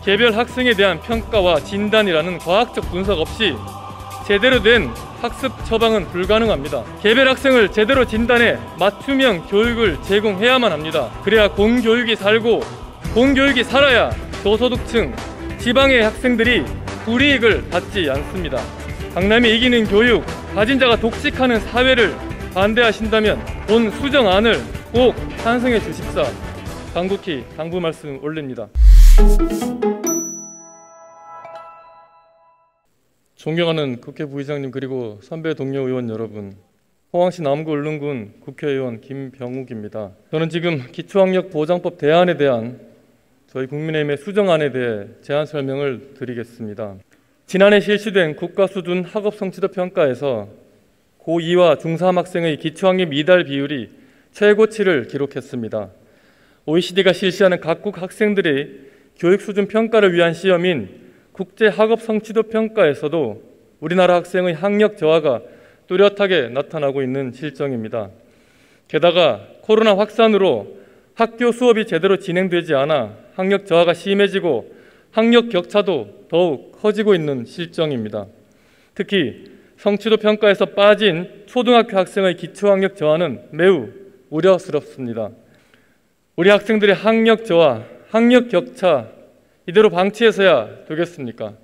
개별 학생에 대한 평가와 진단이라는 과학적 분석 없이 제대로 된 학습 처방은 불가능합니다. 개별 학생을 제대로 진단해 맞춤형 교육을 제공해야만 합니다. 그래야 공교육이 살고 공교육이 살아야 저소득층, 지방의 학생들이 불이익을 받지 않습니다. 강남이 이기는 교육, 가진 자가 독식하는 사회를 반대하신다면 본 수정안을 꼭 찬성해 주십사 간곡히 당부 말씀 올립니다. 존경하는 국회 부의장님 그리고 선배 동료 의원 여러분, 포항시 남구 울릉군 국회의원 김병욱입니다. 저는 지금 기초학력보장법 대안에 대한 저희 국민의힘의 수정안에 대해 제안 설명을 드리겠습니다. 지난해 실시된 국가수준 학업 성취도 평가에서 고2와 중3 학생의 기초학력 미달 비율이 최고치를 기록했습니다. OECD가 실시하는 각국 학생들의 교육 수준 평가를 위한 시험인 국제학업성취도평가에서도 우리나라 학생의 학력 저하가 뚜렷하게 나타나고 있는 실정입니다. 게다가 코로나 확산으로 학교 수업이 제대로 진행되지 않아 학력 저하가 심해지고 학력 격차도 더욱 커지고 있는 실정입니다. 특히 성취도 평가에서 빠진 초등학교 학생의 기초학력 저하는 매우 우려스럽습니다. 우리 학생들의 학력 저하, 학력 격차 이대로 방치해서야 되겠습니까?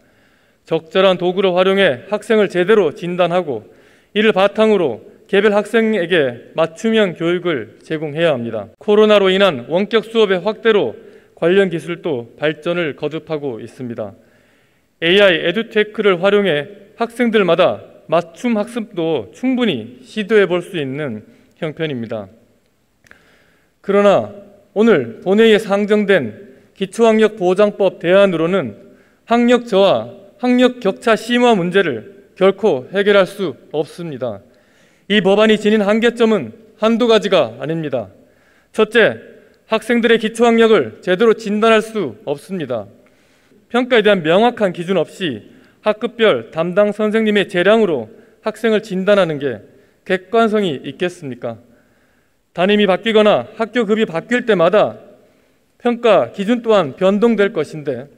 적절한 도구를 활용해 학생을 제대로 진단하고 이를 바탕으로 개별 학생에게 맞춤형 교육을 제공해야 합니다. 코로나로 인한 원격 수업의 확대로 관련 기술도 발전을 거듭하고 있습니다. AI, 에듀테크를 활용해 학생들마다 맞춤 학습도 충분히 시도해 볼 수 있는 형편입니다. 그러나 오늘 본회의에 상정된 기초학력보장법 대안으로는 학력 저하, 학력 격차 심화 문제를 결코 해결할 수 없습니다. 이 법안이 지닌 한계점은 한두 가지가 아닙니다. 첫째, 학생들의 기초학력을 제대로 진단할 수 없습니다. 평가에 대한 명확한 기준 없이 학급별 담당 선생님의 재량으로 학생을 진단하는 게 객관성이 있겠습니까? 담임이 바뀌거나 학교 급이 바뀔 때마다 평가 기준 또한 변동될 것인데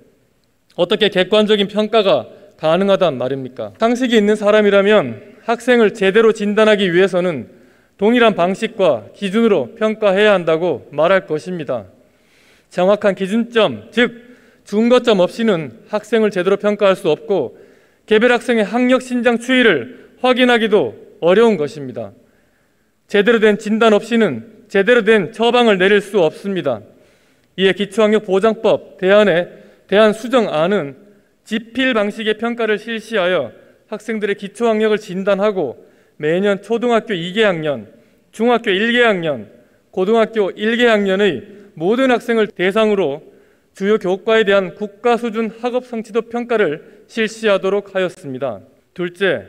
어떻게 객관적인 평가가 가능하단 말입니까? 상식이 있는 사람이라면 학생을 제대로 진단하기 위해서는 동일한 방식과 기준으로 평가해야 한다고 말할 것입니다. 정확한 기준점, 즉 중거점 없이는 학생을 제대로 평가할 수 없고 개별 학생의 학력 신장 추이를 확인하기도 어려운 것입니다. 제대로 된 진단 없이는 제대로 된 처방을 내릴 수 없습니다. 이에 기초학력보장법 대안의 대안 수정안은 지필 방식의 평가를 실시하여 학생들의 기초학력을 진단하고 매년 초등학교 2개학년, 중학교 1개학년, 고등학교 1개학년의 모든 학생을 대상으로 주요 교과에 대한 국가수준 학업성취도 평가를 실시하도록 하였습니다. 둘째,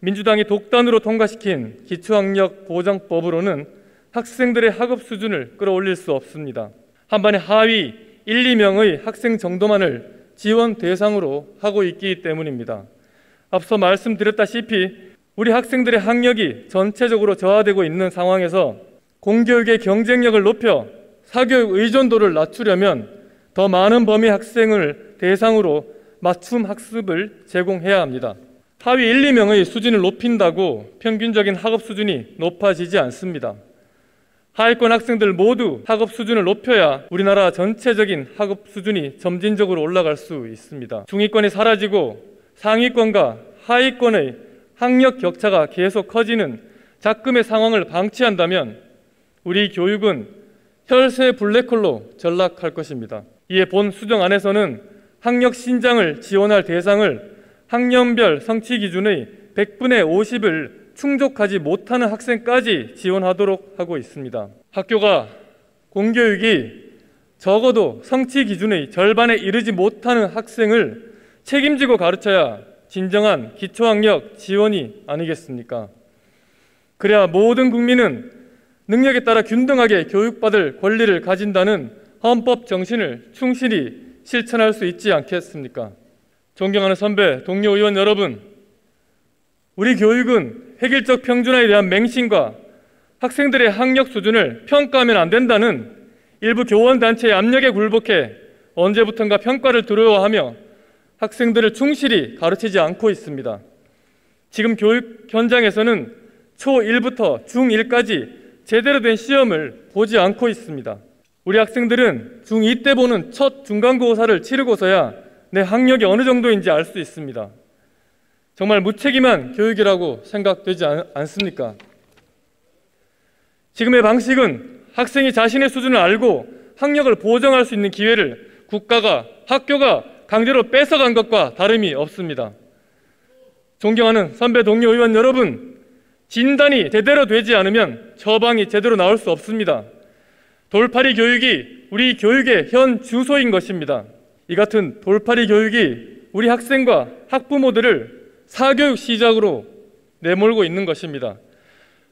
민주당이 독단으로 통과시킨 기초학력보장법으로는 학생들의 학업 수준을 끌어올릴 수 없습니다. 한반에 하위 1, 2명의 학생 정도만을 지원 대상으로 하고 있기 때문입니다. 앞서 말씀드렸다시피 우리 학생들의 학력이 전체적으로 저하되고 있는 상황에서 공교육의 경쟁력을 높여 사교육 의존도를 낮추려면 더 많은 범위 학생을 대상으로 맞춤 학습을 제공해야 합니다. 하위 1, 2명의 수준을 높인다고 평균적인 학업 수준이 높아지지 않습니다. 하위권 학생들 모두 학업 수준을 높여야 우리나라 전체적인 학업 수준이 점진적으로 올라갈 수 있습니다. 중위권이 사라지고 상위권과 하위권의 학력 격차가 계속 커지는 작금의 상황을 방치한다면 우리 교육은 혈세 블랙홀로 전락할 것입니다. 이에 본 수정안에서는 학력 신장을 지원할 대상을 학년별 성취 기준의 100분의 50을 충족하지 못하는 학생까지 지원하도록 하고 있습니다. 학교가 공교육이 적어도 성취 기준의 절반에 이르지 못하는 학생을 책임지고 가르쳐야 진정한 기초학력 지원이 아니겠습니까? 그래야 모든 국민은 능력에 따라 균등하게 교육받을 권리를 가진다는 헌법 정신을 충실히 실천할 수 있지 않겠습니까? 존경하는 선배, 동료 의원 여러분, 우리 교육은 획일적 평준화에 대한 맹신과 학생들의 학력 수준을 평가하면 안 된다는 일부 교원단체의 압력에 굴복해 언제부턴가 평가를 두려워하며 학생들을 충실히 가르치지 않고 있습니다. 지금 교육 현장에서는 초1부터 중1까지 제대로 된 시험을 보지 않고 있습니다. 우리 학생들은 중2 때 보는 첫 중간고사를 치르고서야 내 학력이 어느 정도인지 알 수 있습니다. 정말 무책임한 교육이라고 생각되지 않습니까? 지금의 방식은 학생이 자신의 수준을 알고 학력을 보정할 수 있는 기회를 국가가, 학교가 강제로 뺏어간 것과 다름이 없습니다. 존경하는 선배 동료 의원 여러분, 진단이 제대로 되지 않으면 처방이 제대로 나올 수 없습니다. 돌팔이 교육이 우리 교육의 현 주소인 것입니다. 이 같은 돌팔이 교육이 우리 학생과 학부모들을 사교육 시작으로 내몰고 있는 것입니다.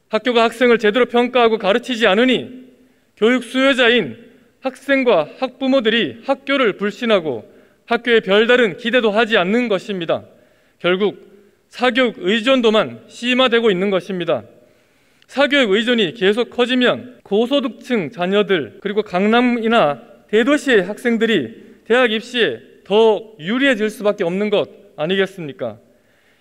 학교가 학생을 제대로 평가하고 가르치지 않으니 교육 수요자인 학생과 학부모들이 학교를 불신하고 학교에 별다른 기대도 하지 않는 것입니다. 결국 사교육 의존도만 심화되고 있는 것입니다. 사교육 의존이 계속 커지면 고소득층 자녀들 그리고 강남이나 대도시의 학생들이 대학 입시에 더 유리해질 수밖에 없는 것 아니겠습니까?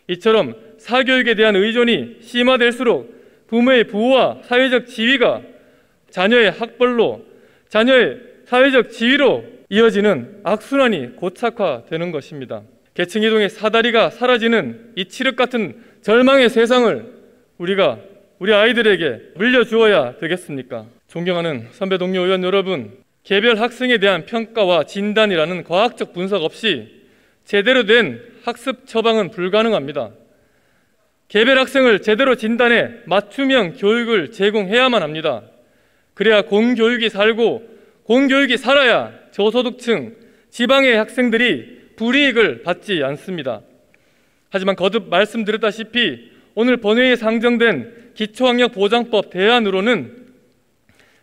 이처럼 사교육에 대한 의존이 심화될수록 부모의 부와 사회적 지위가 자녀의 학벌로, 자녀의 사회적 지위로 이어지는 악순환이 고착화되는 것입니다. 계층이동의 사다리가 사라지는 이 칠흑 같은 절망의 세상을 우리 아이들에게 물려주어야 되겠습니까? 존경하는 선배 동료 의원 여러분, 개별 학생에 대한 평가와 진단이라는 과학적 분석 없이 제대로 된 학습 처방은 불가능합니다. 개별 학생을 제대로 진단해 맞춤형 교육을 제공해야만 합니다. 그래야 공교육이 살고 공교육이 살아야 저소득층, 지방의 학생들이 불이익을 받지 않습니다. 하지만 거듭 말씀드렸다시피 오늘 본회의에 상정된 기초학력보장법 대안으로는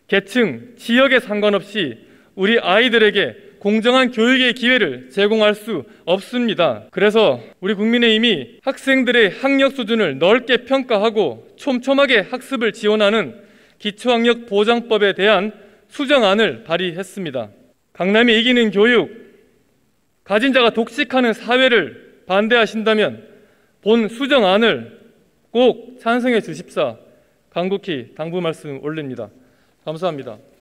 계층, 지역에 상관없이 우리 아이들에게 공정한 교육의 기회를 제공할 수 없습니다. 그래서 우리 국민의힘이 학생들의 학력 수준을 넓게 평가하고 촘촘하게 학습을 지원하는 기초학력보장법에 대한 수정안을 발의했습니다. 강남이 이기는 교육, 가진 자가 독식하는 사회를 반대하신다면 본 수정안을 꼭 찬성해 주십사 간곡히 당부 말씀 올립니다. 감사합니다.